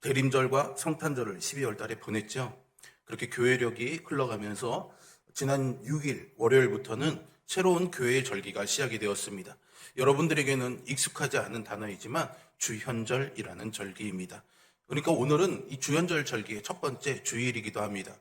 대림절과 성탄절을 12월 달에 보냈죠. 그렇게 교회력이 흘러가면서 지난 6일 월요일부터는 새로운 교회의 절기가 시작이 되었습니다. 여러분들에게는 익숙하지 않은 단어이지만 주현절이라는 절기입니다. 그러니까 오늘은 이 주현절 절기의 첫 번째 주일이기도 합니다.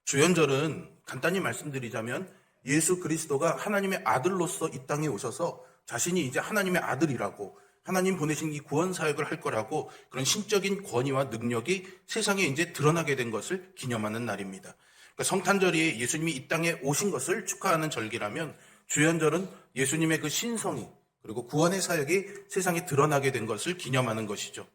주현절은 간단히 말씀드리자면 예수 그리스도가 하나님의 아들로서 이 땅에 오셔서 자신이 이제 하나님의 아들이라고 하나님 보내신 이 구원 사역을 할 거라고 그런 신적인 권위와 능력이 세상에 이제 드러나게 된 것을 기념하는 날입니다. 그러니까 성탄절이 예수님이 이 땅에 오신 것을 축하하는 절기라면 주현절은 예수님의 그 신성이 그리고 구원의 사역이 세상에 드러나게 된 것을 기념하는 것이죠.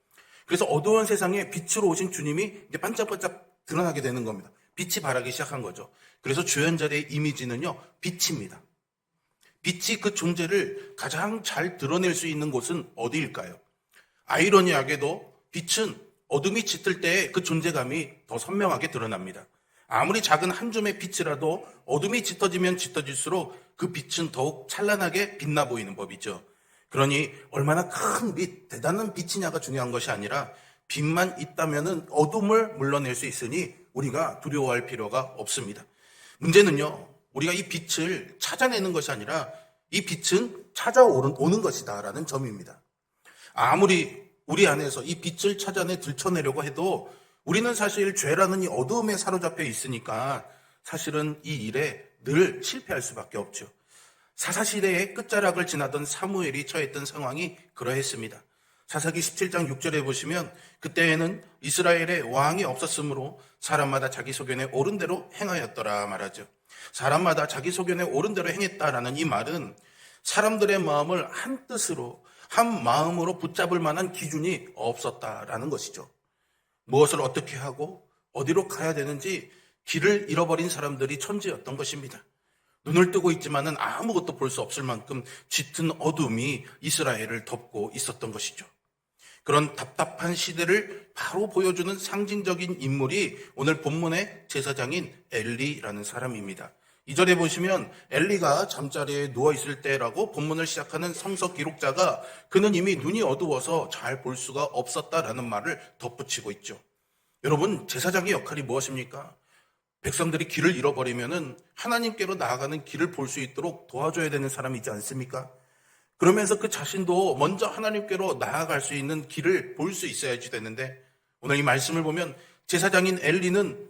그래서 어두운 세상에 빛으로 오신 주님이 이제 반짝반짝 드러나게 되는 겁니다. 빛이 발하기 시작한 거죠. 그래서 주현절의 이미지는요, 빛입니다. 빛이 그 존재를 가장 잘 드러낼 수 있는 곳은 어디일까요? 아이러니하게도 빛은 어둠이 짙을 때 그 존재감이 더 선명하게 드러납니다. 아무리 작은 한 줌의 빛이라도 어둠이 짙어지면 짙어질수록 그 빛은 더욱 찬란하게 빛나 보이는 법이죠. 그러니 얼마나 큰 빛, 대단한 빛이냐가 중요한 것이 아니라 빛만 있다면 어둠을 물러낼 수 있으니 우리가 두려워할 필요가 없습니다. 문제는요, 우리가 이 빛을 찾아내는 것이 아니라 이 빛은 찾아오는 것이다라는 점입니다. 아무리 우리 안에서 이 빛을 찾아내 들춰내려고 해도 우리는 사실 죄라는 이 어두움에 사로잡혀 있으니까 사실은 이 일에 늘 실패할 수밖에 없죠. 사사시대의 끝자락을 지나던 사무엘이 처했던 상황이 그러했습니다. 사사기 17장 6절에 보시면 그때에는 이스라엘에 왕이 없었으므로 사람마다 자기 소견에 옳은 대로 행하였더라 말하죠. 사람마다 자기 소견에 옳은 대로 행했다라는 이 말은 사람들의 마음을 한 뜻으로 한 마음으로 붙잡을 만한 기준이 없었다라는 것이죠. 무엇을 어떻게 하고 어디로 가야 되는지 길을 잃어버린 사람들이 천지였던 것입니다. 눈을 뜨고 있지만은 아무것도 볼 수 없을 만큼 짙은 어둠이 이스라엘을 덮고 있었던 것이죠. 그런 답답한 시대를 바로 보여주는 상징적인 인물이 오늘 본문의 제사장인 엘리라는 사람입니다. 2절에 보시면 엘리가 잠자리에 누워있을 때라고 본문을 시작하는 성서 기록자가 그는 이미 눈이 어두워서 잘 볼 수가 없었다라는 말을 덧붙이고 있죠. 여러분, 제사장의 역할이 무엇입니까? 백성들이 길을 잃어버리면은 하나님께로 나아가는 길을 볼 수 있도록 도와줘야 되는 사람이지 않습니까? 그러면서 그 자신도 먼저 하나님께로 나아갈 수 있는 길을 볼 수 있어야지 되는데 오늘 이 말씀을 보면 제사장인 엘리는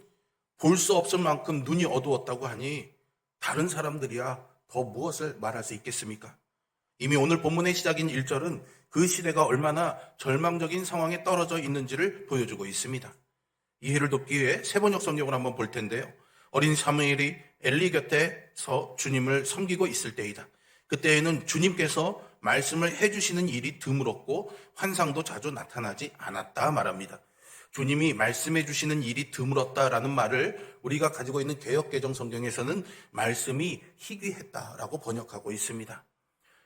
볼 수 없을 만큼 눈이 어두웠다고 하니 다른 사람들이야 더 무엇을 말할 수 있겠습니까? 이미 오늘 본문의 시작인 1절은 그 시대가 얼마나 절망적인 상황에 떨어져 있는지를 보여주고 있습니다. 이해를 돕기 위해 세번역 성경을 한번 볼 텐데요. 어린 사무엘이 엘리 곁에서 주님을 섬기고 있을 때이다. 그때에는 주님께서 말씀을 해주시는 일이 드물었고 환상도 자주 나타나지 않았다 말합니다. 주님이 말씀해 주시는 일이 드물었다라는 말을 우리가 가지고 있는 개역개정 성경에서는 말씀이 희귀했다라고 번역하고 있습니다.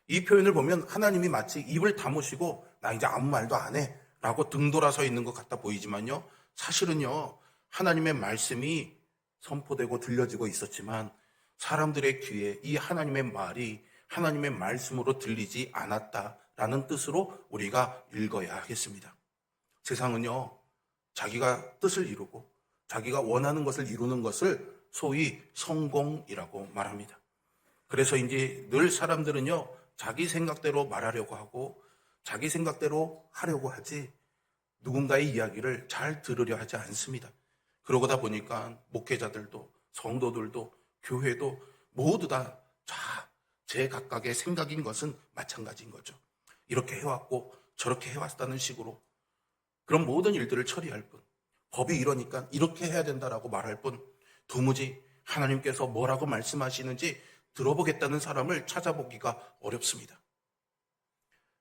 이 표현을 보면 하나님이 마치 입을 다무시고 나 이제 아무 말도 안 해 라고 등 돌아서 있는 것 같아 보이지만요, 사실은요 하나님의 말씀이 선포되고 들려지고 있었지만 사람들의 귀에 이 하나님의 말이 하나님의 말씀으로 들리지 않았다라는 뜻으로 우리가 읽어야 하겠습니다. 세상은요 자기가 뜻을 이루고 자기가 원하는 것을 이루는 것을 소위 성공이라고 말합니다. 그래서인지 늘 사람들은요 자기 생각대로 말하려고 하고 자기 생각대로 하려고 하지 누군가의 이야기를 잘 들으려 하지 않습니다. 그러다 보니까 목회자들도 성도들도 교회도 모두 다 제각각의 생각인 것은 마찬가지인 거죠. 이렇게 해왔고 저렇게 해왔다는 식으로 그런 모든 일들을 처리할 뿐, 법이 이러니까 이렇게 해야 된다라고 말할 뿐, 도무지 하나님께서 뭐라고 말씀하시는지 들어보겠다는 사람을 찾아보기가 어렵습니다.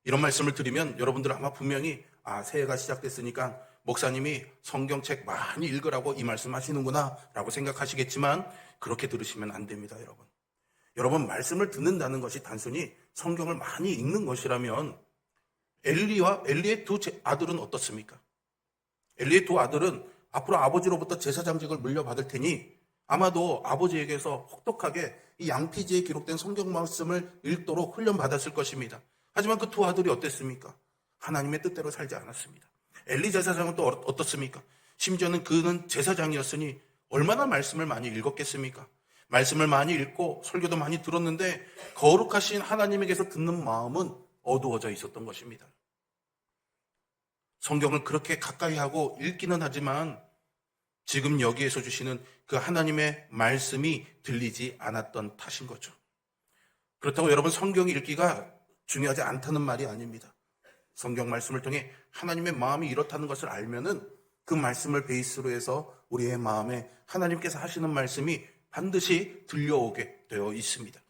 이런 말씀을 드리면 여러분들은 아마 분명히 새해가 시작됐으니까 목사님이 성경책 많이 읽으라고 이 말씀 하시는구나 라고 생각하시겠지만 그렇게 들으시면 안 됩니다. 여러분 말씀을 듣는다는 것이 단순히 성경을 많이 읽는 것이라면 엘리와 엘리의 두 아들은 어떻습니까? 엘리의 두 아들은 앞으로 아버지로부터 제사장직을 물려받을 테니 아마도 아버지에게서 혹독하게 이 양피지에 기록된 성경 말씀을 읽도록 훈련받았을 것입니다. 하지만 그 두 아들이 어땠습니까? 하나님의 뜻대로 살지 않았습니다. 엘리 제사장은 또 어떻습니까? 심지어는 그는 제사장이었으니 얼마나 말씀을 많이 읽었겠습니까? 말씀을 많이 읽고 설교도 많이 들었는데 거룩하신 하나님에게서 듣는 마음은 어두워져 있었던 것입니다. 성경을 그렇게 가까이 하고 읽기는 하지만 지금 여기에서 주시는 그 하나님의 말씀이 들리지 않았던 탓인 거죠. 그렇다고 여러분 성경 읽기가 중요하지 않다는 말이 아닙니다. 성경 말씀을 통해 하나님의 마음이 이렇다는 것을 알면은 그 말씀을 베이스로 해서 우리의 마음에 하나님께서 하시는 말씀이 반드시 들려오게 되어 있습니다.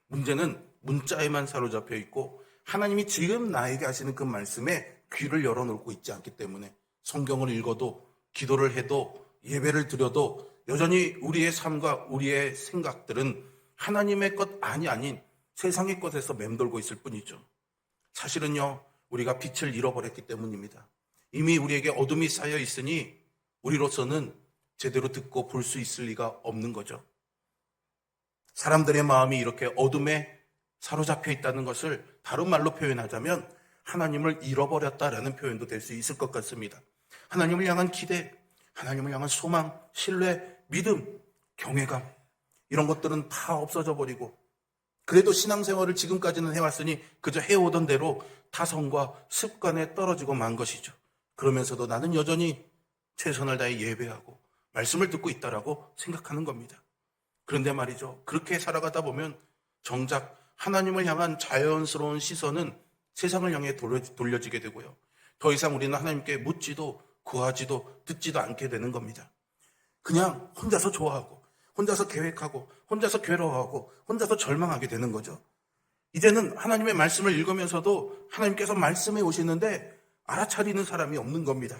문제는 문자에만 사로잡혀 있고 하나님이 지금 나에게 하시는 그 말씀에 귀를 열어놓고 있지 않기 때문에 성경을 읽어도 기도를 해도 예배를 드려도 여전히 우리의 삶과 우리의 생각들은 하나님의 것 아닌 세상의 것에서 맴돌고 있을 뿐이죠. 사실은요, 우리가 빛을 잃어버렸기 때문입니다. 이미 우리에게 어둠이 쌓여 있으니 우리로서는 제대로 듣고 볼 수 있을 리가 없는 거죠. 사람들의 마음이 이렇게 어둠에 사로잡혀 있다는 것을 다른 말로 표현하자면 하나님을 잃어버렸다라는 표현도 될 수 있을 것 같습니다. 하나님을 향한 기대, 하나님을 향한 소망, 신뢰, 믿음, 경외감 이런 것들은 다 없어져 버리고 그래도 신앙생활을 지금까지는 해왔으니 그저 해오던 대로 타성과 습관에 떨어지고 만 것이죠. 그러면서도 나는 여전히 최선을 다해 예배하고 말씀을 듣고 있다라고 생각하는 겁니다. 그런데 말이죠. 그렇게 살아가다 보면 정작 하나님을 향한 자연스러운 시선은 세상을 향해 돌려지게 되고요. 더 이상 우리는 하나님께 묻지도 구하지도 듣지도 않게 되는 겁니다. 그냥 혼자서 좋아하고 혼자서 계획하고 혼자서 괴로워하고 혼자서 절망하게 되는 거죠. 이제는 하나님의 말씀을 읽으면서도 하나님께서 말씀해 오시는데 알아차리는 사람이 없는 겁니다.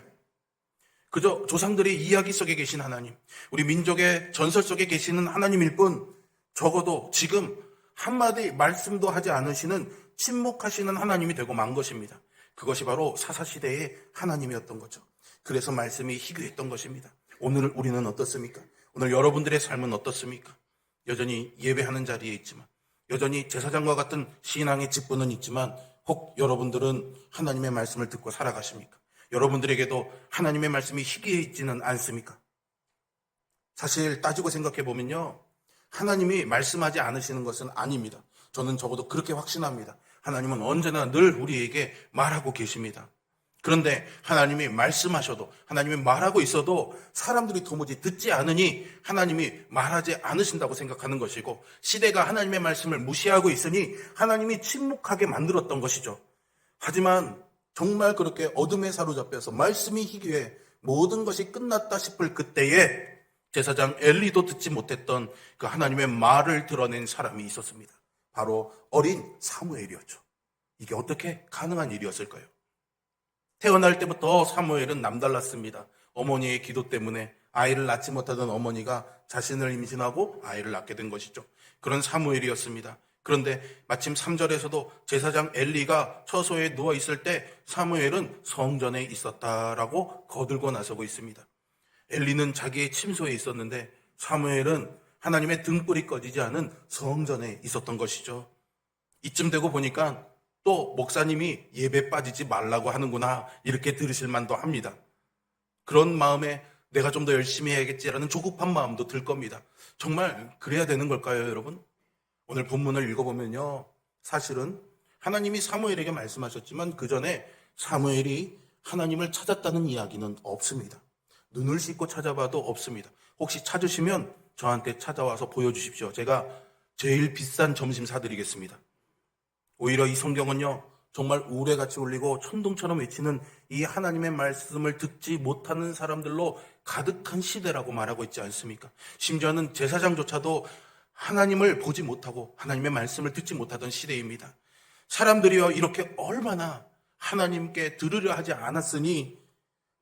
그저 조상들의 이야기 속에 계신 하나님, 우리 민족의 전설 속에 계시는 하나님일 뿐 적어도 지금 한마디 말씀도 하지 않으시는 침묵하시는 하나님이 되고 만 것입니다. 그것이 바로 사사시대의 하나님이었던 거죠. 그래서 말씀이 희귀했던 것입니다. 오늘 우리는 어떻습니까? 오늘 여러분들의 삶은 어떻습니까? 여전히 예배하는 자리에 있지만 여전히 제사장과 같은 신앙의 직분은 있지만 혹 여러분들은 하나님의 말씀을 듣고 살아가십니까? 여러분들에게도 하나님의 말씀이 희귀해 있지는 않습니까? 사실 따지고 생각해 보면요, 하나님이 말씀하지 않으시는 것은 아닙니다. 저는 적어도 그렇게 확신합니다. 하나님은 언제나 늘 우리에게 말하고 계십니다. 그런데 하나님이 말씀하셔도 하나님이 말하고 있어도 사람들이 도무지 듣지 않으니 하나님이 말하지 않으신다고 생각하는 것이고 시대가 하나님의 말씀을 무시하고 있으니 하나님이 침묵하게 만들었던 것이죠. 하지만 정말 그렇게 어둠에 사로잡혀서 말씀이 희귀해 모든 것이 끝났다 싶을 그때에 제사장 엘리도 듣지 못했던 그 하나님의 말을 드러낸 사람이 있었습니다. 바로 어린 사무엘이었죠. 이게 어떻게 가능한 일이었을까요? 태어날 때부터 사무엘은 남달랐습니다. 어머니의 기도 때문에 아이를 낳지 못하던 어머니가 자신을 임신하고 아이를 낳게 된 것이죠. 그런 사무엘이었습니다. 그런데 마침 3절에서도 제사장 엘리가 처소에 누워있을 때 사무엘은 성전에 있었다라고 거들고 나서고 있습니다. 엘리는 자기의 침소에 있었는데 사무엘은 하나님의 등불이 꺼지지 않은 성전에 있었던 것이죠. 이쯤 되고 보니까 또 목사님이 예배 빠지지 말라고 하는구나 이렇게 들으실 만도 합니다. 그런 마음에 내가 좀 더 열심히 해야겠지라는 조급한 마음도 들 겁니다. 정말 그래야 되는 걸까요, 여러분? 오늘 본문을 읽어보면요, 사실은 하나님이 사무엘에게 말씀하셨지만 그 전에 사무엘이 하나님을 찾았다는 이야기는 없습니다. 눈을 씻고 찾아봐도 없습니다. 혹시 찾으시면 저한테 찾아와서 보여주십시오. 제가 제일 비싼 점심 사드리겠습니다. 오히려 이 성경은요, 정말 우레같이 울리고 천둥처럼 외치는 이 하나님의 말씀을 듣지 못하는 사람들로 가득한 시대라고 말하고 있지 않습니까? 심지어는 제사장조차도 하나님을 보지 못하고 하나님의 말씀을 듣지 못하던 시대입니다. 사람들이요, 이렇게 얼마나 하나님께 들으려 하지 않았으니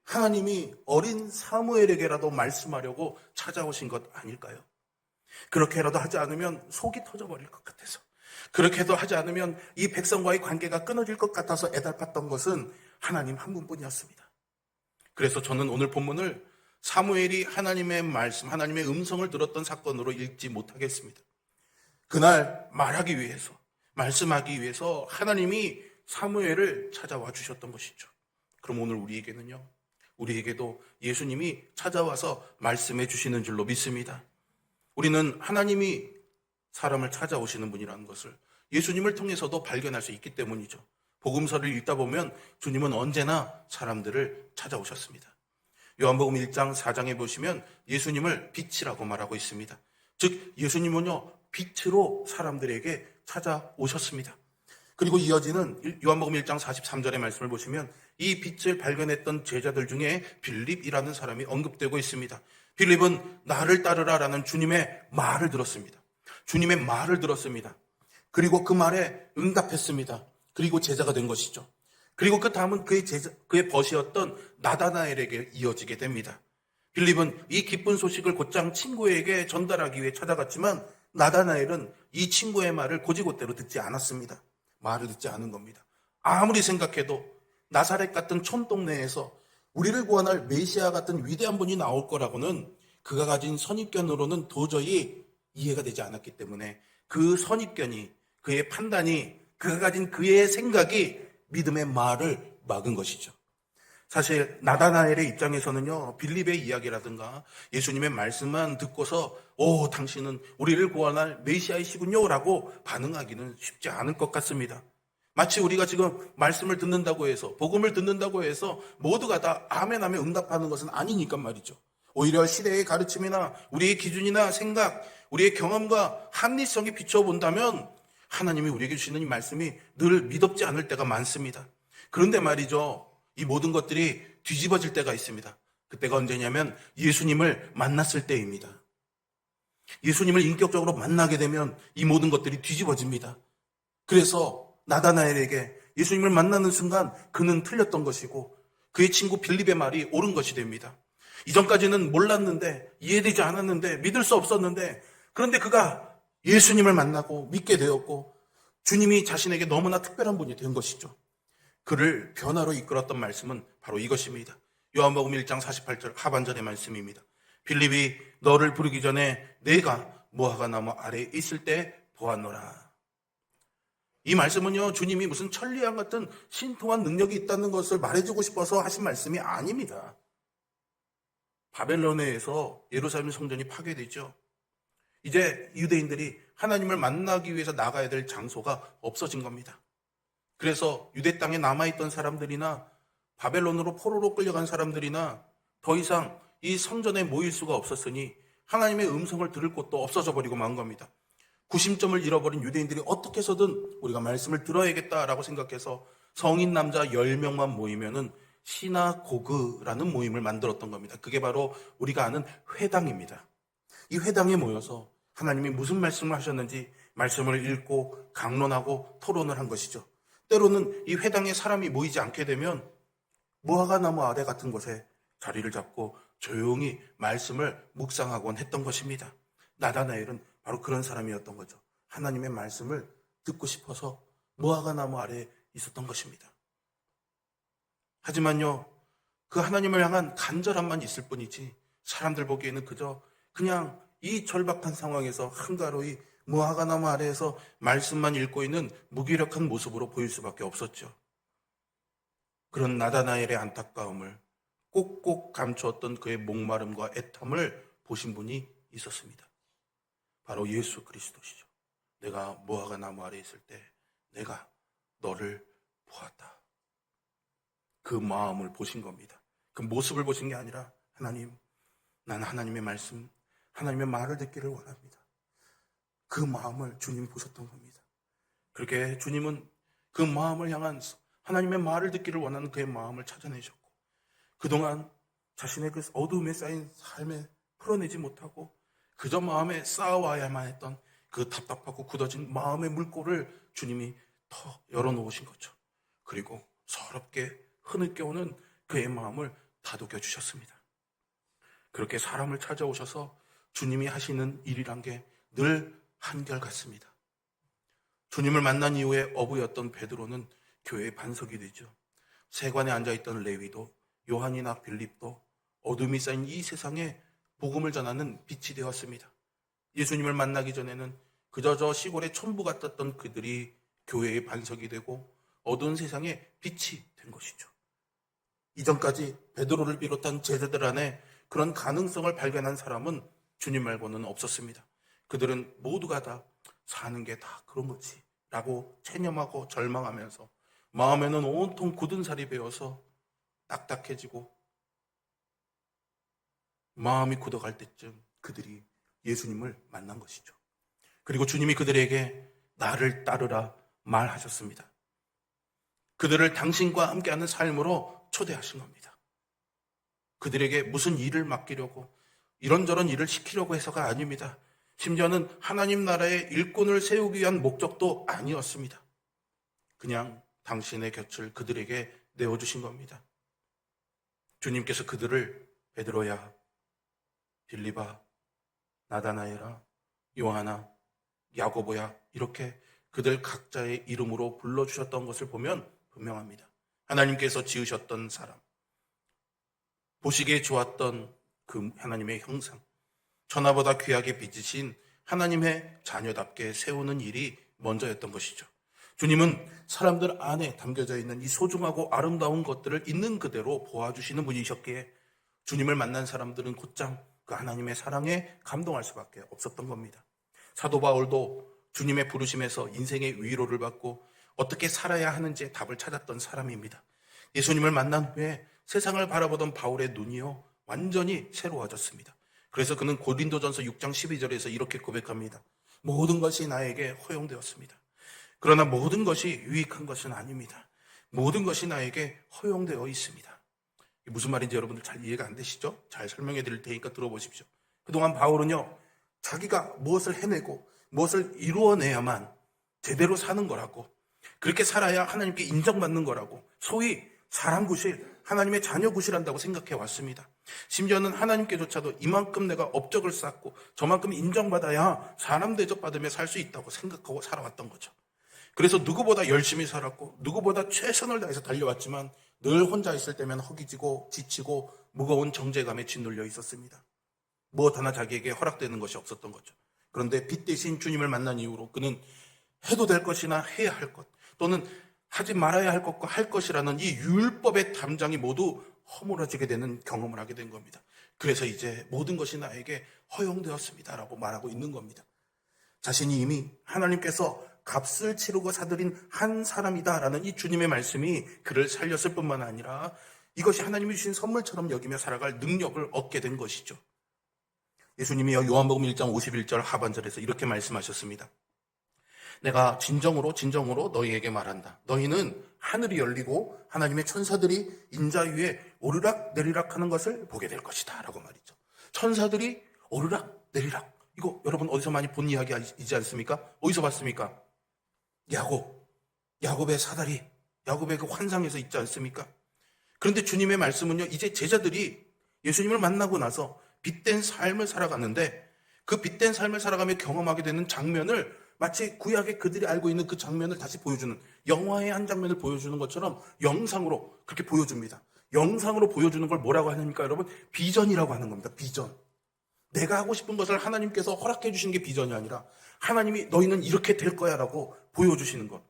하나님이 어린 사무엘에게라도 말씀하려고 찾아오신 것 아닐까요? 그렇게라도 하지 않으면 속이 터져버릴 것 같아서, 그렇게도 하지 않으면 이 백성과의 관계가 끊어질 것 같아서 애달팠던 것은 하나님 한 분뿐이었습니다. 그래서 저는 오늘 본문을 사무엘이 하나님의 말씀, 하나님의 음성을 들었던 사건으로 읽지 못하겠습니다. 그날 말하기 위해서, 말씀하기 위해서 하나님이 사무엘을 찾아와 주셨던 것이죠. 그럼 오늘 우리에게도 예수님이 찾아와서 말씀해 주시는 줄로 믿습니다. 우리는 하나님이 사람을 찾아오시는 분이라는 것을 예수님을 통해서도 발견할 수 있기 때문이죠. 복음서를 읽다 보면 주님은 언제나 사람들을 찾아오셨습니다. 요한복음 1장 4장에 보시면 예수님을 빛이라고 말하고 있습니다. 즉 예수님은요 빛으로 사람들에게 찾아오셨습니다. 그리고 이어지는 요한복음 1장 43절의 말씀을 보시면 이 빛을 발견했던 제자들 중에 빌립이라는 사람이 언급되고 있습니다. 빌립은 나를 따르라라는 주님의 말을 들었습니다. 주님의 말을 들었습니다. 그리고 그 말에 응답했습니다. 그리고 제자가 된 것이죠. 그리고 그 다음은 그의 벗이었던 나다나엘에게 이어지게 됩니다. 빌립은 이 기쁜 소식을 곧장 친구에게 전달하기 위해 찾아갔지만 나다나엘은 이 친구의 말을 곧이곧대로 듣지 않았습니다. 말을 듣지 않은 겁니다. 아무리 생각해도 나사렛 같은 촌동네에서 우리를 구원할 메시아 같은 위대한 분이 나올 거라고는 그가 가진 선입견으로는 도저히 이해가 되지 않았기 때문에 그 선입견이, 그의 판단이, 그가 가진 그의 생각이 믿음의 말을 막은 것이죠. 사실 나다나엘의 입장에서는요 빌립의 이야기라든가 예수님의 말씀만 듣고서 당신은 우리를 구원할 메시아이시군요 라고 반응하기는 쉽지 않을 것 같습니다. 마치 우리가 지금 말씀을 듣는다고 해서, 복음을 듣는다고 해서 모두가 다 아멘 하며 응답하는 것은 아니니까 말이죠. 오히려 시대의 가르침이나 우리의 기준이나 생각, 우리의 경험과 합리성이 비춰본다면 하나님이 우리에게 주시는 이 말씀이 늘 믿op지 않을 때가 많습니다. 그런데 말이죠, 이 모든 것들이 뒤집어질 때가 있습니다. 그때가 언제냐면 예수님을 만났을 때입니다. 예수님을 인격적으로 만나게 되면 이 모든 것들이 뒤집어집니다. 그래서 나다나엘에게 예수님을 만나는 순간 그는 틀렸던 것이고 그의 친구 빌립의 말이 옳은 것이 됩니다. 이전까지는 몰랐는데, 이해되지 않았는데, 믿을 수 없었는데, 그런데 그가 예수님을 만나고 믿게 되었고 주님이 자신에게 너무나 특별한 분이 된 것이죠. 그를 변화로 이끌었던 말씀은 바로 이것입니다. 요한복음 1장 48절 하반절의 말씀입니다. 빌립이 너를 부르기 전에 내가 무화과 나무 아래에 있을 때 보았노라. 이 말씀은요 주님이 무슨 천리안 같은 신통한 능력이 있다는 것을 말해주고 싶어서 하신 말씀이 아닙니다. 바벨론에서 예루살렘 성전이 파괴되죠. 이제 유대인들이 하나님을 만나기 위해서 나가야 될 장소가 없어진 겁니다. 그래서 유대 땅에 남아있던 사람들이나 바벨론으로 포로로 끌려간 사람들이나 더 이상 이 성전에 모일 수가 없었으니 하나님의 음성을 들을 곳도 없어져 버리고 만 겁니다. 구심점을 잃어버린 유대인들이 어떻게 해서든 우리가 말씀을 들어야겠다라고 생각해서 성인 남자 10명만 모이면은 시나고그라는 모임을 만들었던 겁니다. 그게 바로 우리가 아는 회당입니다. 이 회당에 모여서 하나님이 무슨 말씀을 하셨는지 말씀을 읽고 강론하고 토론을 한 것이죠. 때로는 이 회당에 사람이 모이지 않게 되면 무화과 나무 아래 같은 곳에 자리를 잡고 조용히 말씀을 묵상하곤 했던 것입니다. 나다나엘은 바로 그런 사람이었던 거죠. 하나님의 말씀을 듣고 싶어서 무화과 나무 아래에 있었던 것입니다. 하지만요, 그 하나님을 향한 간절함만 있을 뿐이지 사람들 보기에는 그냥 이 절박한 상황에서 한가로이 무화과 나무 아래에서 말씀만 읽고 있는 무기력한 모습으로 보일 수밖에 없었죠. 그런 나다나엘의 안타까움을 꼭꼭 감추었던 그의 목마름과 애탐을 보신 분이 있었습니다. 바로 예수 그리스도시죠. 내가 무화과 나무 아래에 있을 때 내가 너를 보았다. 그 마음을 보신 겁니다. 그 모습을 보신 게 아니라 하나님, 나는 하나님의 말씀, 하나님의 말을 듣기를 원합니다. 그 마음을 주님이 보셨던 겁니다. 그렇게 주님은 그 마음을 향한 하나님의 말을 듣기를 원하는 그의 마음을 찾아내셨고 그동안 자신의 그 어두움에 쌓인 삶에 풀어내지 못하고 그저 마음에 쌓아와야만 했던 그 답답하고 굳어진 마음의 물꼬를 주님이 더 열어놓으신 거죠. 그리고 서럽게 흔을 깨우는 그의 마음을 다독여 주셨습니다. 그렇게 사람을 찾아오셔서 주님이 하시는 일이란 게 늘 한결같습니다. 주님을 만난 이후에 어부였던 베드로는 교회의 반석이 되죠. 세관에 앉아있던 레위도 요한이나 빌립도 어둠이 쌓인 이 세상에 복음을 전하는 빛이 되었습니다. 예수님을 만나기 전에는 그저 저 시골의 촌부 같았던 그들이 교회의 반석이 되고 어두운 세상에 빛이 된 것이죠. 이전까지 베드로를 비롯한 제자들 안에 그런 가능성을 발견한 사람은 주님 말고는 없었습니다. 그들은 모두가 다 사는 게 다 그런 거지 라고 체념하고 절망하면서 마음에는 온통 굳은 살이 배어서 딱딱해지고 마음이 굳어갈 때쯤 그들이 예수님을 만난 것이죠. 그리고 주님이 그들에게 나를 따르라 말하셨습니다. 그들을 당신과 함께하는 삶으로 초대하신 겁니다. 그들에게 무슨 일을 맡기려고 이런저런 일을 시키려고 해서가 아닙니다. 심지어는 하나님 나라의 일꾼을 세우기 위한 목적도 아니었습니다. 그냥 당신의 곁을 그들에게 내어주신 겁니다. 주님께서 그들을 베드로야, 빌립아, 나다나엘아, 요하나, 야고보야 이렇게 그들 각자의 이름으로 불러주셨던 것을 보면 분명합니다. 하나님께서 지으셨던 사람, 보시기에 좋았던 그 하나님의 형상, 천하보다 귀하게 빚으신 하나님의 자녀답게 세우는 일이 먼저였던 것이죠. 주님은 사람들 안에 담겨져 있는 이 소중하고 아름다운 것들을 있는 그대로 보아주시는 분이셨기에 주님을 만난 사람들은 곧장 그 하나님의 사랑에 감동할 수밖에 없었던 겁니다. 사도 바울도 주님의 부르심에서 인생의 위로를 받고 어떻게 살아야 하는지의 답을 찾았던 사람입니다. 예수님을 만난 후에 세상을 바라보던 바울의 눈이요 완전히 새로워졌습니다. 그래서 그는 고린도전서 6장 12절에서 이렇게 고백합니다. 모든 것이 나에게 허용되었습니다. 그러나 모든 것이 유익한 것은 아닙니다. 모든 것이 나에게 허용되어 있습니다. 무슨 말인지 여러분들 잘 이해가 안 되시죠? 잘 설명해 드릴 테니까 들어보십시오. 그동안 바울은요, 자기가 무엇을 해내고 무엇을 이루어내야만 제대로 사는 거라고, 그렇게 살아야 하나님께 인정받는 거라고, 소위 사람 구실, 하나님의 자녀 구실한다고 생각해 왔습니다. 심지어는 하나님께조차도 이만큼 내가 업적을 쌓고 저만큼 인정받아야 사람 대접받으며 살 수 있다고 생각하고 살아왔던 거죠. 그래서 누구보다 열심히 살았고 누구보다 최선을 다해서 달려왔지만 늘 혼자 있을 때면 허기지고 지치고 무거운 정죄감에 짓눌려 있었습니다. 무엇 하나 자기에게 허락되는 것이 없었던 거죠. 그런데 빛 대신 주님을 만난 이후로 그는 해도 될 것이나 해야 할 것, 또는 하지 말아야 할 것과 할 것이라는 이 율법의 담장이 모두 허물어지게 되는 경험을 하게 된 겁니다. 그래서 이제 모든 것이 나에게 허용되었습니다라고 말하고 있는 겁니다. 자신이 이미 하나님께서 값을 치르고 사들인 한 사람이다라는 이 주님의 말씀이 그를 살렸을 뿐만 아니라 이것이 하나님이 주신 선물처럼 여기며 살아갈 능력을 얻게 된 것이죠. 예수님이 요한복음 1장 51절 하반절에서 이렇게 말씀하셨습니다. 내가 진정으로 너희에게 말한다. 너희는 하늘이 열리고 하나님의 천사들이 인자 위에 오르락 내리락 하는 것을 보게 될 것이다 라고 말이죠. 천사들이 오르락 내리락, 이거 여러분 어디서 많이 본 이야기이지 않습니까? 어디서 봤습니까? 야곱의 사다리, 야곱의 그 환상에서 있지 않습니까? 그런데 주님의 말씀은요, 이제 제자들이 예수님을 만나고 나서 빛된 삶을 살아갔는데 그 빛된 삶을 살아가며 경험하게 되는 장면을 마치 구약에 그들이 알고 있는 그 장면을 다시 보여주는, 영화의 한 장면을 보여주는 것처럼 영상으로 그렇게 보여줍니다. 영상으로 보여주는 걸 뭐라고 하십니까, 여러분? 비전이라고 하는 겁니다. 비전. 내가 하고 싶은 것을 하나님께서 허락해 주시는 게 비전이 아니라 하나님이 너희는 이렇게 될 거야 라고 보여주시는 것,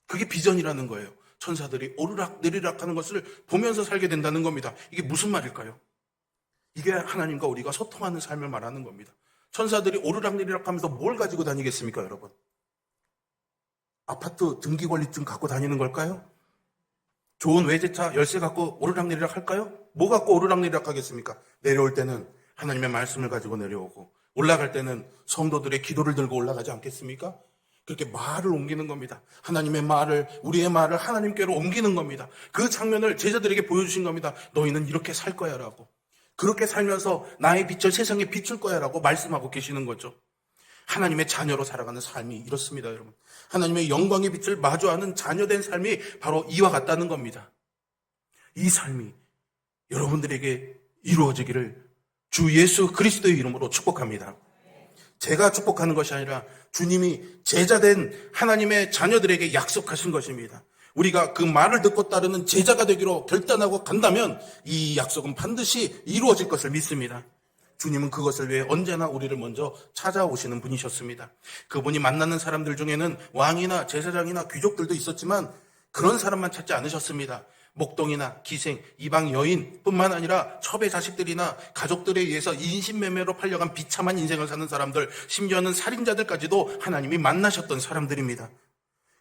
그게 비전이라는 거예요. 천사들이 오르락 내리락 하는 것을 보면서 살게 된다는 겁니다. 이게 무슨 말일까요? 이게 하나님과 우리가 소통하는 삶을 말하는 겁니다. 천사들이 오르락내리락 하면서 뭘 가지고 다니겠습니까, 여러분? 아파트 등기권리증 갖고 다니는 걸까요? 좋은 외제차 열쇠 갖고 오르락내리락 할까요? 뭐 갖고 오르락내리락 하겠습니까? 내려올 때는 하나님의 말씀을 가지고 내려오고 올라갈 때는 성도들의 기도를 들고 올라가지 않겠습니까? 그렇게 말을 옮기는 겁니다. 하나님의 말을, 우리의 말을 하나님께로 옮기는 겁니다. 그 장면을 제자들에게 보여주신 겁니다. 너희는 이렇게 살 거야 라고. 그렇게 살면서 나의 빛을 세상에 비출 거야 라고 말씀하고 계시는 거죠. 하나님의 자녀로 살아가는 삶이 이렇습니다, 여러분. 하나님의 영광의 빛을 마주하는 자녀된 삶이 바로 이와 같다는 겁니다. 이 삶이 여러분들에게 이루어지기를 주 예수 그리스도의 이름으로 축복합니다. 제가 축복하는 것이 아니라 주님이 제자된 하나님의 자녀들에게 약속하신 것입니다. 우리가 그 말을 듣고 따르는 제자가 되기로 결단하고 간다면 이 약속은 반드시 이루어질 것을 믿습니다. 주님은 그것을 위해 언제나 우리를 먼저 찾아오시는 분이셨습니다. 그분이 만나는 사람들 중에는 왕이나 제사장이나 귀족들도 있었지만 그런 사람만 찾지 않으셨습니다. 목동이나 기생, 이방 여인뿐만 아니라 첩의 자식들이나 가족들에 의해서 인신매매로 팔려간 비참한 인생을 사는 사람들, 심지어는 살인자들까지도 하나님이 만나셨던 사람들입니다.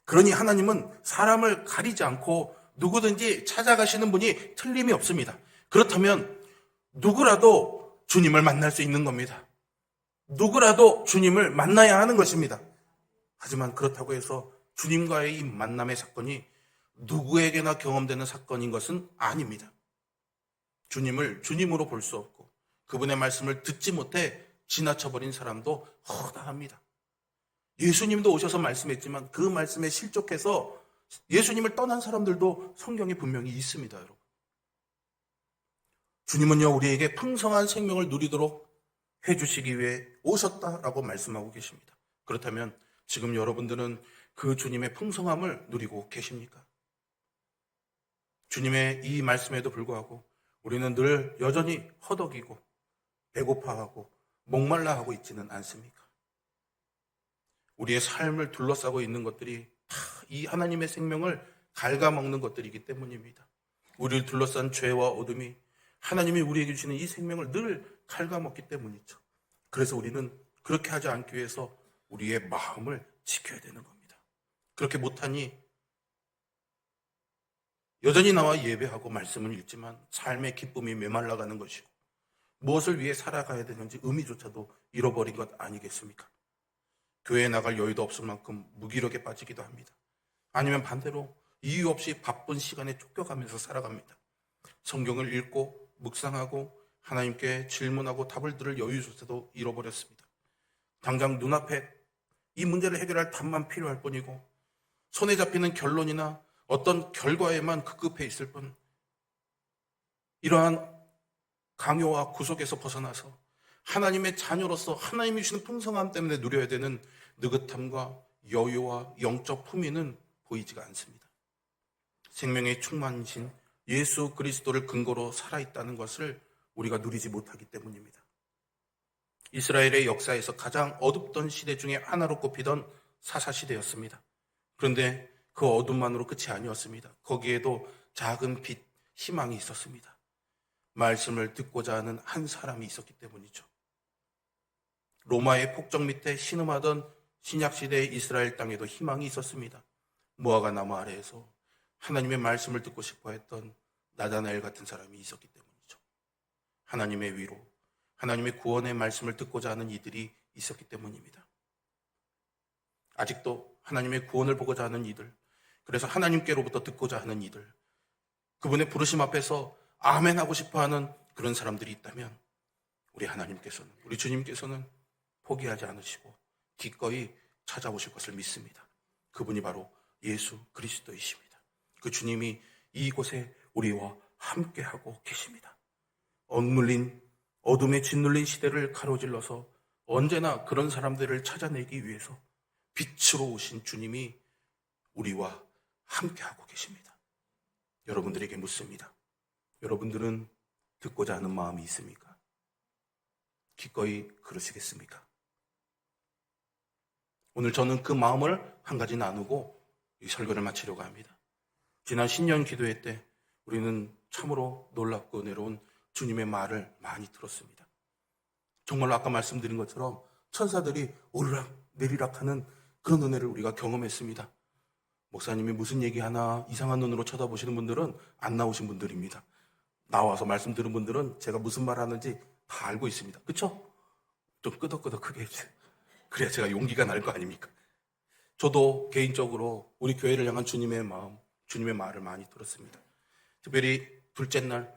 그러니 하나님은 사람을 가리지 않고 누구든지 찾아가시는 분이 틀림이 없습니다. 그렇다면 누구라도 주님을 만날 수 있는 겁니다. 누구라도 주님을 만나야 하는 것입니다. 하지만 그렇다고 해서 주님과의 이 만남의 사건이 누구에게나 경험되는 사건인 것은 아닙니다. 주님을 주님으로 볼 수 없고 그분의 말씀을 듣지 못해 지나쳐버린 사람도 허다합니다. 예수님도 오셔서 말씀했지만 그 말씀에 실족해서 예수님을 떠난 사람들도 성경에 분명히 있습니다, 여러분. 주님은요, 우리에게 풍성한 생명을 누리도록 해주시기 위해 오셨다라고 말씀하고 계십니다. 그렇다면 지금 여러분들은 그 주님의 풍성함을 누리고 계십니까? 주님의 이 말씀에도 불구하고 우리는 늘 여전히 허덕이고 배고파하고 목말라하고 있지는 않습니까? 우리의 삶을 둘러싸고 있는 것들이 다 이 하나님의 생명을 갉아먹는 것들이기 때문입니다. 우리를 둘러싼 죄와 어둠이 하나님이 우리에게 주시는 이 생명을 늘 갉아먹기 때문이죠. 그래서 우리는 그렇게 하지 않기 위해서 우리의 마음을 지켜야 되는 겁니다. 그렇게 못하니 여전히 나와 예배하고 말씀을 읽지만 삶의 기쁨이 메말라가는 것이고 무엇을 위해 살아가야 되는지 의미조차도 잃어버린 것 아니겠습니까? 교회에 나갈 여유도 없을 만큼 무기력에 빠지기도 합니다. 아니면 반대로 이유 없이 바쁜 시간에 쫓겨가면서 살아갑니다. 성경을 읽고 묵상하고 하나님께 질문하고 답을 들을 여유조차도 잃어버렸습니다. 당장 눈앞에 이 문제를 해결할 답만 필요할 뿐이고 손에 잡히는 결론이나 어떤 결과에만 급급해 있을 뿐 이러한 강요와 구속에서 벗어나서 하나님의 자녀로서 하나님이 주시는 풍성함 때문에 누려야 되는 느긋함과 여유와 영적 품위는 보이지가 않습니다. 생명의 충만이신 예수 그리스도를 근거로 살아있다는 것을 우리가 누리지 못하기 때문입니다. 이스라엘의 역사에서 가장 어둡던 시대 중에 하나로 꼽히던 사사시대였습니다. 그런데 그 어둠만으로 끝이 아니었습니다. 거기에도 작은 빛, 희망이 있었습니다. 말씀을 듣고자 하는 한 사람이 있었기 때문이죠. 로마의 폭정 밑에 신음하던 신약시대의 이스라엘 땅에도 희망이 있었습니다. 모아가 나무 아래에서 하나님의 말씀을 듣고 싶어 했던 나다나엘 같은 사람이 있었기 때문이죠. 하나님의 위로, 하나님의 구원의 말씀을 듣고자 하는 이들이 있었기 때문입니다. 아직도 하나님의 구원을 보고자 하는 이들, 그래서 하나님께로부터 듣고자 하는 이들, 그분의 부르심 앞에서 아멘 하고 싶어 하는 그런 사람들이 있다면 우리 하나님께서는, 우리 주님께서는 포기하지 않으시고 기꺼이 찾아오실 것을 믿습니다. 그분이 바로 예수 그리스도이십니다. 그 주님이 이곳에 우리와 함께하고 계십니다. 억눌린 어둠에 짓눌린 시대를 가로질러서 언제나 그런 사람들을 찾아내기 위해서 빛으로 오신 주님이 우리와 함께하고 계십니다. 여러분들에게 묻습니다. 여러분들은 듣고자 하는 마음이 있습니까? 기꺼이 그러시겠습니까? 오늘 저는 그 마음을 한 가지 나누고 이 설교를 마치려고 합니다. 지난 신년 기도회 때 우리는 참으로 놀랍고 은혜로운 주님의 말을 많이 들었습니다. 정말로 아까 말씀드린 것처럼 천사들이 오르락 내리락 하는 그런 은혜를 우리가 경험했습니다. 목사님이 무슨 얘기하나 이상한 눈으로 쳐다보시는 분들은 안 나오신 분들입니다. 나와서 말씀 들은 분들은 제가 무슨 말 하는지 다 알고 있습니다. 그렇죠? 좀 끄덕끄덕 크게 해주세요. 그래야 제가 용기가 날 거 아닙니까? 저도 개인적으로 우리 교회를 향한 주님의 마음, 주님의 말을 많이 들었습니다. 특별히 둘째 날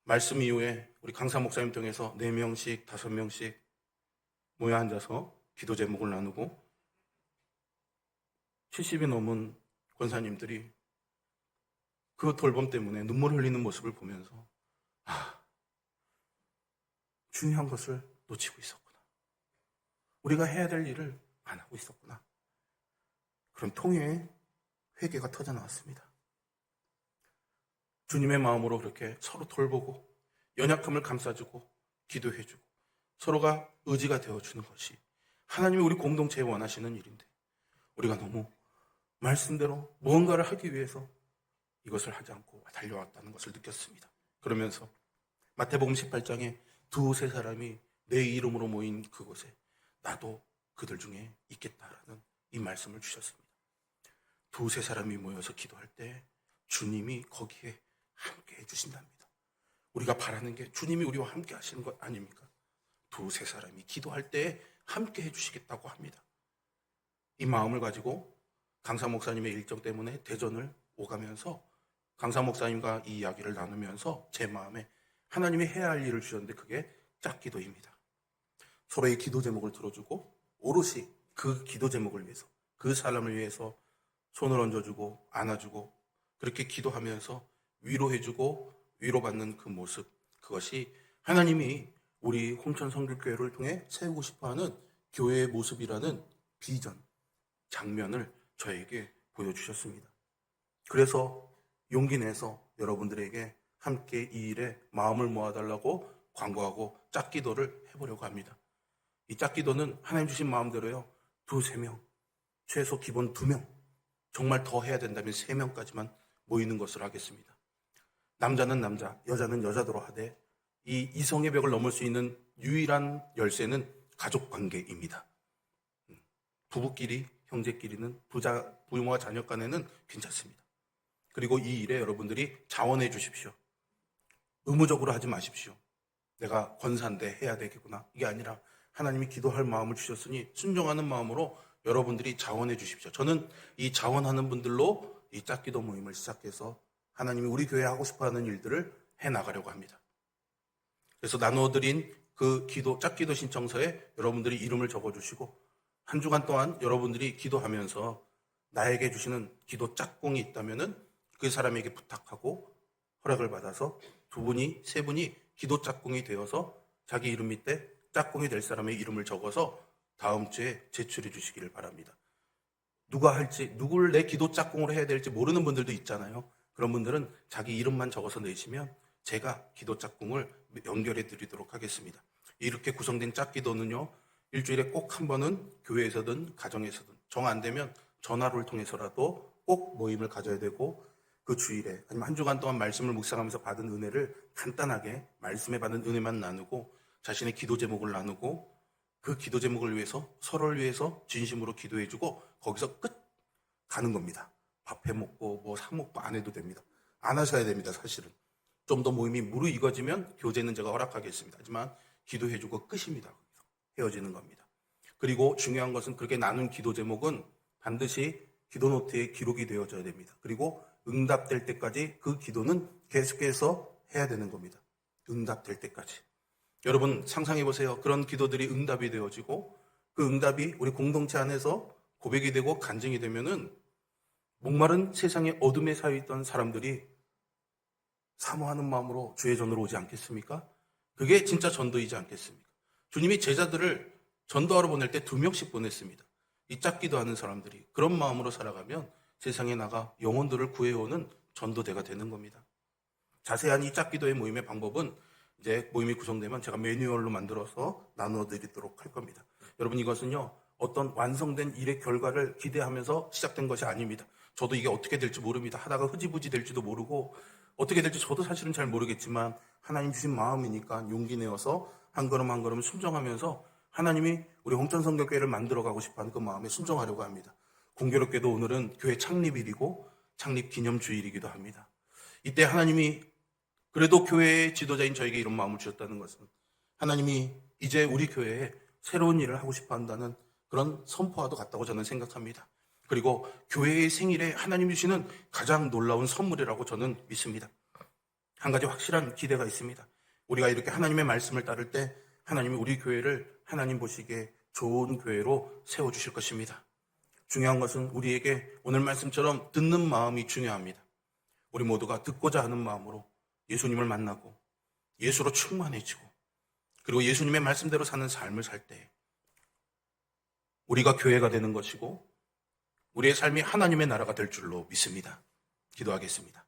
말씀 이후에 우리 강사 목사님 통해서 4명씩 5명씩 모여 앉아서 기도 제목을 나누고 70이 넘은 권사님들이 그 돌봄 때문에 눈물 흘리는 모습을 보면서 중요한 것을 놓치고 있었구나. 우리가 해야 될 일을 안 하고 있었구나. 그런 통회의 회개가 터져나왔습니다. 주님의 마음으로 그렇게 서로 돌보고 연약함을 감싸주고 기도해주고 서로가 의지가 되어주는 것이 하나님이 우리 공동체에 원하시는 일인데 우리가 너무 말씀대로 무언가를 하기 위해서 이것을 하지 않고 달려왔다는 것을 느꼈습니다. 그러면서 마태복음 18장에 두세 사람이 내 이름으로 모인 그곳에 나도 그들 중에 있겠다라는 이 말씀을 주셨습니다. 두세 사람이 모여서 기도할 때 주님이 거기에 함께 해주신답니다. 우리가 바라는 게 주님이 우리와 함께 하시는 것 아닙니까? 두세 사람이 기도할 때 함께 해주시겠다고 합니다. 이 마음을 가지고 강사 목사님의 일정 때문에 대전을 오가면서 강사 목사님과 이 이야기를 나누면서 제 마음에 하나님이 해야 할 일을 주셨는데 그게 짝기도입니다. 서로의 기도 제목을 들어주고 오롯이 그 기도 제목을 위해서 그 사람을 위해서 손을 얹어주고 안아주고 그렇게 기도하면서 위로해주고 위로받는 그 모습, 그것이 하나님이 우리 홍천 성결교회를 통해 세우고 싶어하는 교회의 모습이라는 비전, 장면을 저에게 보여주셨습니다. 그래서 용기 내서 여러분들에게 함께 이 일에 마음을 모아달라고 광고하고 짝기도를 해보려고 합니다. 이 짝기도는 하나님 주신 마음대로요, 2-3명, 최소 기본 2명, 정말 더 해야 된다면 3명까지만 모이는 것을 하겠습니다. 남자는 남자, 여자는 여자대로 하되 이 이성의 벽을 넘을 수 있는 유일한 열쇠는 가족관계입니다. 부부끼리, 형제끼리는 부모와 자녀 간에는 괜찮습니다. 그리고 이 일에 여러분들이 자원해 주십시오. 의무적으로 하지 마십시오. 내가 권사인데 해야 되겠구나. 이게 아니라 하나님이 기도할 마음을 주셨으니 순종하는 마음으로 여러분들이 자원해 주십시오. 저는 이 자원하는 분들로 이 짝기도 모임을 시작해서 하나님이 우리 교회에 하고 싶어하는 일들을 해나가려고 합니다. 그래서 나누어드린 그 짝기도 신청서에 여러분들이 이름을 적어주시고 한 주간 동안 여러분들이 기도하면서 나에게 주시는 기도 짝꿍이 있다면은 그 사람에게 부탁하고 허락을 받아서 2분이, 3분이 기도 짝꿍이 되어서 자기 이름 밑에 짝꿍이 될 사람의 이름을 적어서 다음 주에 제출해 주시기를 바랍니다. 누굴 내 기도 짝꿍으로 해야 될지 모르는 분들도 있잖아요. 그런 분들은 자기 이름만 적어서 내시면 제가 기도 짝꿍을 연결해 드리도록 하겠습니다. 이렇게 구성된 짝기도는요, 일주일에 꼭 한 번은 교회에서든 가정에서든 정 안 되면 전화를 통해서라도 꼭 모임을 가져야 되고 그 주일에 아니면 한 주간 동안 말씀을 묵상하면서 받은 은혜를 간단하게 말씀에 받은 은혜만 나누고 자신의 기도 제목을 나누고 그 기도 제목을 위해서 서로를 위해서 진심으로 기도해주고 거기서 끝 가는 겁니다. 밥 해먹고 뭐 사먹고 안 해도 됩니다. 안 하셔야 됩니다. 사실은 좀 더 모임이 무르익어지면 교제는 제가 허락하겠습니다. 하지만 기도해주고 끝입니다. 헤어지는 겁니다. 그리고 중요한 것은 그렇게 나눈 기도 제목은 반드시 기도 노트에 기록이 되어져야 됩니다. 그리고 응답될 때까지 그 기도는 계속해서 해야 되는 겁니다. 응답될 때까지. 여러분 상상해 보세요. 그런 기도들이 응답이 되어지고 그 응답이 우리 공동체 안에서 고백이 되고 간증이 되면은 목마른 세상의 어둠에 사여 있던 사람들이 사모하는 마음으로 주의 전으로 오지 않겠습니까? 그게 진짜 전도이지 않겠습니까? 주님이 제자들을 전도하러 보낼 때 2명씩 보냈습니다. 이 짝기도 하는 사람들이 그런 마음으로 살아가면 세상에 나가 영혼들을 구해오는 전도대가 되는 겁니다. 자세한 이 짝기도의 모임의 방법은 이제 모임이 구성되면 제가 매뉴얼로 만들어서 나누어 드리도록 할 겁니다. 여러분 이것은요, 어떤 완성된 일의 결과를 기대하면서 시작된 것이 아닙니다. 저도 이게 어떻게 될지 모릅니다. 하다가 흐지부지 될지도 모르고 어떻게 될지 저도 사실은 잘 모르겠지만 하나님 주신 마음이니까 용기 내어서 한 걸음 한 걸음 순종하면서 하나님이 우리 홍천성결교회를 만들어가고 싶어하는 그 마음에 순종하려고 합니다. 공교롭게도 오늘은 교회 창립일이고 창립 기념주일이기도 합니다. 이때 하나님이 그래도 교회의 지도자인 저에게 이런 마음을 주셨다는 것은 하나님이 이제 우리 교회에 새로운 일을 하고 싶어 한다는 그런 선포와도 같다고 저는 생각합니다. 그리고 교회의 생일에 하나님 주시는 가장 놀라운 선물이라고 저는 믿습니다. 한 가지 확실한 기대가 있습니다. 우리가 이렇게 하나님의 말씀을 따를 때 하나님이 우리 교회를 하나님 보시기에 좋은 교회로 세워주실 것입니다. 중요한 것은 우리에게 오늘 말씀처럼 듣는 마음이 중요합니다. 우리 모두가 듣고자 하는 마음으로 예수님을 만나고 예수로 충만해지고 그리고 예수님의 말씀대로 사는 삶을 살 때 우리가 교회가 되는 것이고 우리의 삶이 하나님의 나라가 될 줄로 믿습니다. 기도하겠습니다.